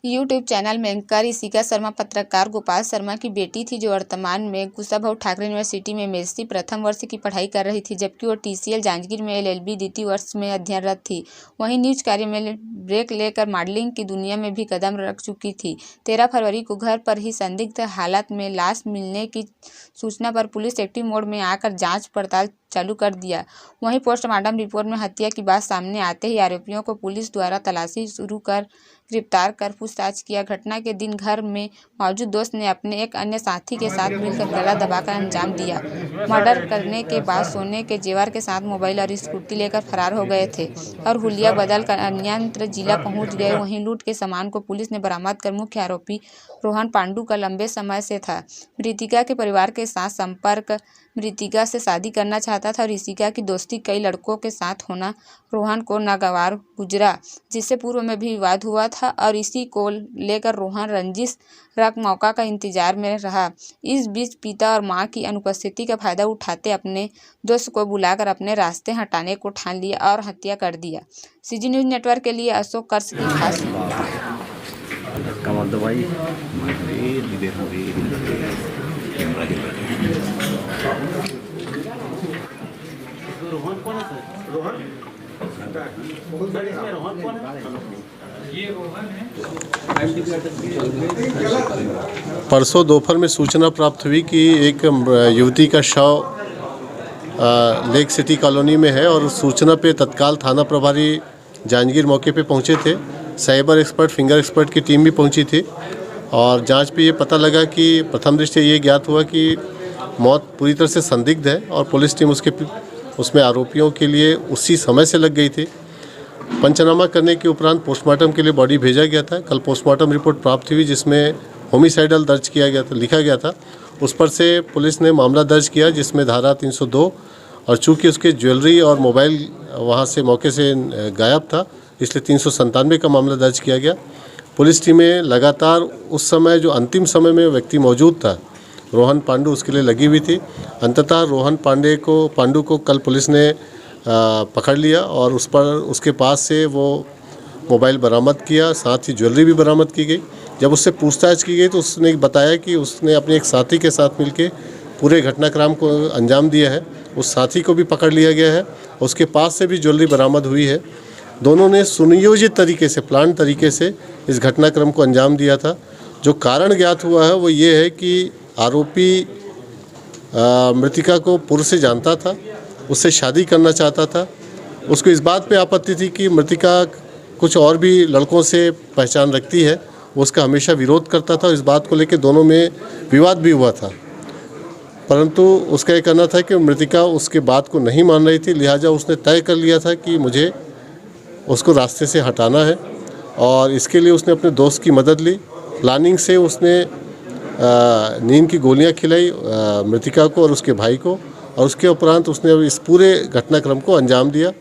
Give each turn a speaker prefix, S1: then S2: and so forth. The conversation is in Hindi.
S1: यूट्यूब चैनल में एंकर ऋषिका शर्मा पत्रकार गोपाल शर्मा की बेटी थी, जो वर्तमान में कुशाभाऊ ठाकरे यूनिवर्सिटी में एमएससी प्रथम वर्ष की पढ़ाई कर रही थी, जबकि वो टीसीएल जांजगीर में एलएलबी द्वितीय वर्ष में अध्ययनरत थी। वहीं न्यूज कार्य में ब्रेक लेकर मॉडलिंग की दुनिया में भी कदम रख चुकी थी। 13 फरवरी को घर पर ही संदिग्ध हालत में लाश मिलने की सूचना पर पुलिस एक्टिव मोड में आकर जांच पड़ताल चालू कर दिया। वहीं पोस्टमार्टम रिपोर्ट में हत्या की बात सामने आते ही आरोपियों को पुलिस द्वारा तलाशी शुरू कर गिरफ्तार कर पूछताछ किया। घटना के दिन घर में मौजूद दोस्त ने अपने एक अन्य साथी के साथ मिलकर गला दबाकर अंजाम दिया। मर्डर करने के बाद सोने के जेवर के साथ मोबाइल और स्कूटी लेकर फरार हो गए थे और हुलिया बदल कर अन्यत्र जिला पहुंच गए। वहीं लूट के सामान को पुलिस ने बरामद कर मुख्य आरोपी रोहन पांडू का लंबे समय से था मृतिका के परिवार के साथ संपर्क। मृतिका से शादी करना चाहता था और ऋषिका की दोस्ती कई लड़कों के साथ होना रोहन को नागवार गुजरा, जिससे पूर्व में भी विवाद हुआ था और इसी को लेकर रोहन रंजिश रख मौका का इंतजार में रहा। इस बीच पिता और मां की अनुपस्थिति का फायदा उठाते अपने दोस्त को बुलाकर अपने रास्ते हटाने को ठान लिया और हत्या कर दिया। सीजी न्यूज नेटवर्क के लिए अशोक कर्स की खास
S2: परसों दोपहर में सूचना प्राप्त हुई कि एक युवती का शव लेक सिटी कॉलोनी में है और उस सूचना पे तत्काल थाना प्रभारी जांजगीर मौके पे पहुंचे थे। साइबर एक्सपर्ट, फिंगर एक्सपर्ट की टीम भी पहुंची थी और जांच पे ये पता लगा कि प्रथम दृष्टया ये ज्ञात हुआ कि मौत पूरी तरह से संदिग्ध है और पुलिस टीम उसमें आरोपियों के लिए उसी समय से लग गई थी। पंचनामा करने के उपरांत पोस्टमार्टम के लिए बॉडी भेजा गया था। कल पोस्टमार्टम रिपोर्ट प्राप्त हुई जिसमें होमिसाइडल दर्ज किया गया था, लिखा गया था। उस पर से पुलिस ने मामला दर्ज किया जिसमें धारा 302 और चूँकि उसके ज्वेलरी और मोबाइल वहाँ से मौके से गायब था, इसलिए 397 का मामला दर्ज किया गया। पुलिस टीमें लगातार उस समय जो अंतिम समय में व्यक्ति मौजूद था रोहन पांडू, उसके लिए लगी हुई थी। अंततः रोहन पांडू को कल पुलिस ने पकड़ लिया और उसके पास से वो मोबाइल बरामद किया, साथ ही ज्वेलरी भी बरामद की गई। जब उससे पूछताछ की गई तो उसने बताया कि उसने अपने एक साथी के साथ मिलकर पूरे घटनाक्रम को अंजाम दिया है। उस साथी को भी पकड़ लिया गया है, उसके पास से भी ज्वेलरी बरामद हुई है। दोनों ने सुनियोजित तरीके से, प्लान तरीके से इस घटनाक्रम को अंजाम दिया था। जो कारण ज्ञात हुआ है वो ये है कि आरोपी मृतिका को पूर्व से जानता था, उससे शादी करना चाहता था। उसको इस बात पे आपत्ति थी कि मृतिका कुछ और भी लड़कों से पहचान रखती है, वो उसका हमेशा विरोध करता था। इस बात को लेकर दोनों में विवाद भी हुआ था, परंतु उसका ये कहना था कि मृतिका उसके बात को नहीं मान रही थी, लिहाजा उसने तय कर लिया था कि मुझे उसको रास्ते से हटाना है और इसके लिए उसने अपने दोस्त की मदद ली। प्लानिंग से उसने नींद की गोलियां खिलाई मृतिका को और उसके भाई को और उसके उपरांत उसने इस पूरे घटनाक्रम को अंजाम दिया।